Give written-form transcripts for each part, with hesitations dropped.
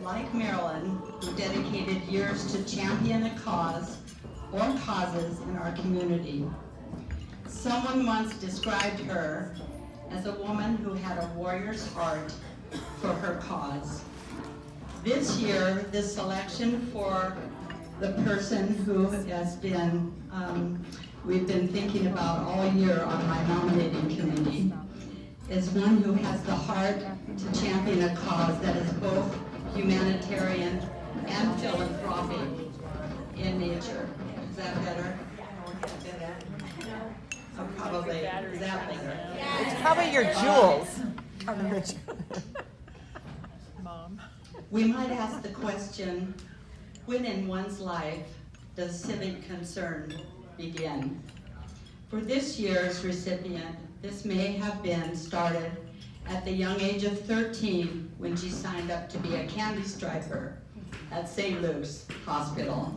like Marilyn, who dedicated years to champion a cause or causes in our community. Someone once described her as a woman who had a warrior's heart for her cause. This year, the selection for the person who has been, we've been thinking about all year on my nominating committee, is one who has the heart to champion a cause that is both humanitarian and philanthropic in nature. Is that better? Oh, probably. Is that better? It's probably your jewels. Mom. We might ask the question, when in one's life does civic concern begin? For this year's recipient, this may have been started at the young age of 13 when she signed up to be a candy striper at St. Luke's Hospital.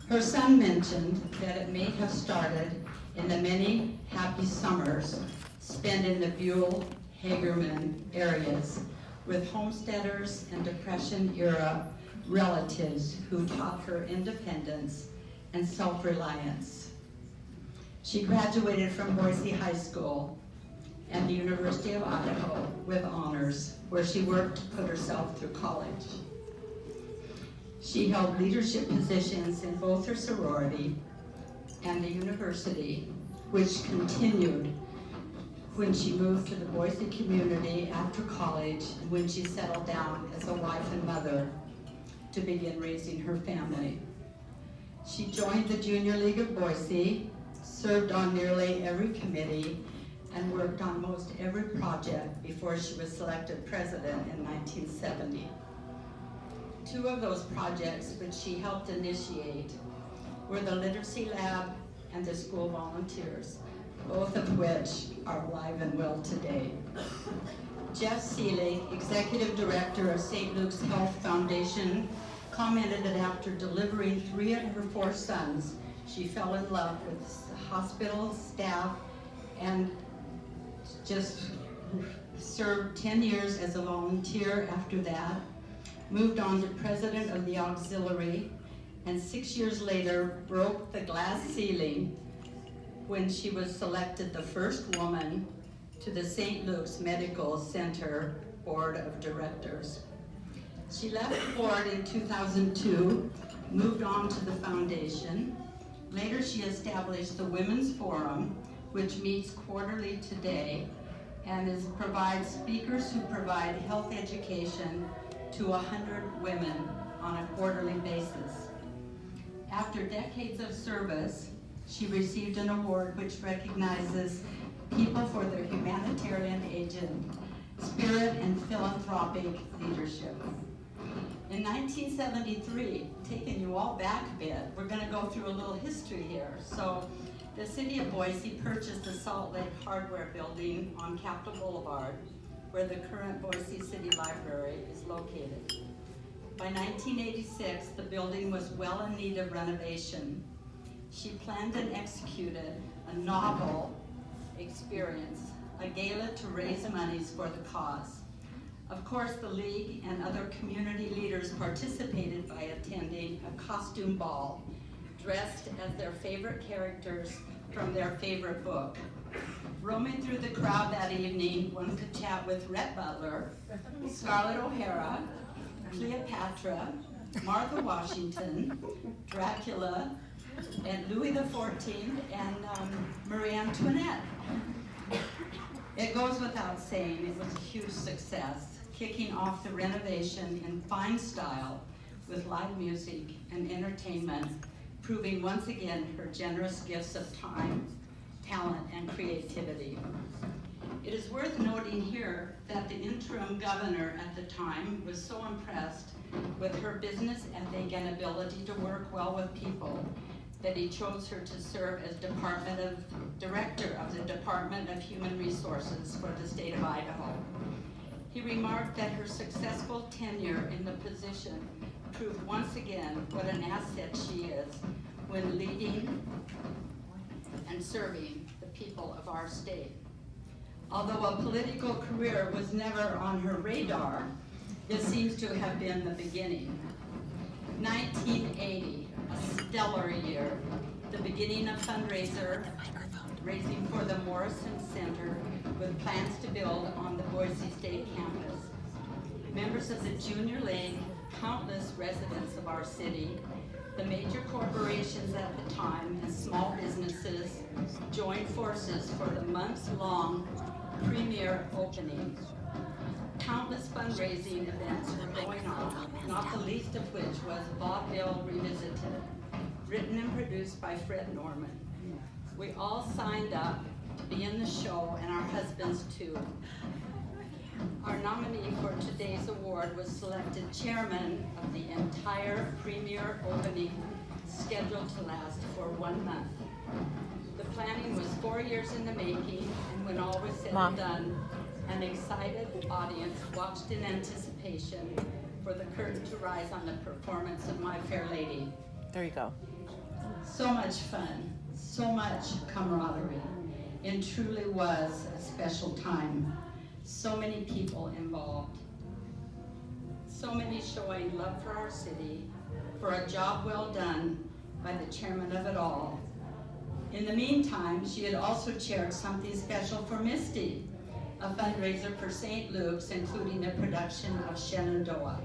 Her son mentioned that it may have started in the many happy summers spent in the Buell, Hagerman areas with homesteaders and Depression-era relatives who taught her independence and self-reliance. She graduated from Boise High School and the University of Idaho with honors, where she worked to put herself through college. She held leadership positions in both her sorority and the university, which continued when she moved to the Boise community after college and when she settled down as a wife and mother to begin raising her family. She joined the Junior League of Boise, served on nearly every committee, and worked on most every project before she was selected president in 1970. Two of those projects which she helped initiate were the Literacy Lab and the School Volunteers, both of which are alive and well today. Jeff Seelig, Executive Director of St. Luke's Health Foundation, commented that after delivering 3 of her 4 sons, she fell in love with the hospital staff and just served 10 years as a volunteer after that, moved on to president of the auxiliary, and 6 years later broke the glass ceiling when she was selected the first woman to the St. Luke's Medical Center Board of Directors. She left the board in 2002, moved on to the foundation. Later she established the Women's Forum, which meets quarterly today and provides speakers who provide health education to 100 women on a quarterly basis. After decades of service, she received an award which recognizes people for their humanitarian agent, spirit, and philanthropic leadership. In 1973, taking you all back a bit, we're going to go through a little history here. So the city of Boise purchased the Salt Lake Hardware Building on Capitol Boulevard, where the current Boise City Library is located. By 1986, the building was well in need of renovation. She planned and executed a novel experience, a gala to raise monies for the cause. Of course, the League and other community leaders participated by attending a costume ball, dressed as their favorite characters from their favorite book. Roaming through the crowd that evening, one could chat with Rhett Butler, Scarlett O'Hara, Cleopatra, Martha Washington, Dracula, and Louis XIV, and Marie Antoinette. It goes without saying, it was a huge success, kicking off the renovation in fine style with live music and entertainment, proving once again her generous gifts of time, talent, and creativity. It is worth noting here that the interim governor at the time was so impressed with her business ethic and ability to work well with people that he chose her to serve as Director of the Department of Human Resources for the state of Idaho. He remarked that her successful tenure in the position proved once again what an asset she is when leading and serving the people of our state. Although a political career was never on her radar, This seems to have been the beginning. 1980, a stellar year, the beginning of fundraiser, raising for the Morrison Center with plans to build on the Boise State campus. Members of the Junior League, countless residents of our city, the major corporations at the time, and small businesses joined forces for the months-long premier opening. Countless fundraising events were going on, not the least of which was Vaudeville Revisited, written and produced by Fred Norman. We all signed up to be in the show, and our husbands too. Our nominee for today's award was selected chairman of the entire premier opening, scheduled to last for 1 month. The planning was 4 years in the making, and when all was said and done, an excited audience watched in anticipation for the curtain to rise on the performance of My Fair Lady. There you go. So much fun, so much camaraderie. It truly was a special time. So many people involved. So many showing love for our city, for a job well done by the chairman of it all. In the meantime, she had also chaired something special for Misty, a fundraiser for St. Luke's, including a production of Shenandoah.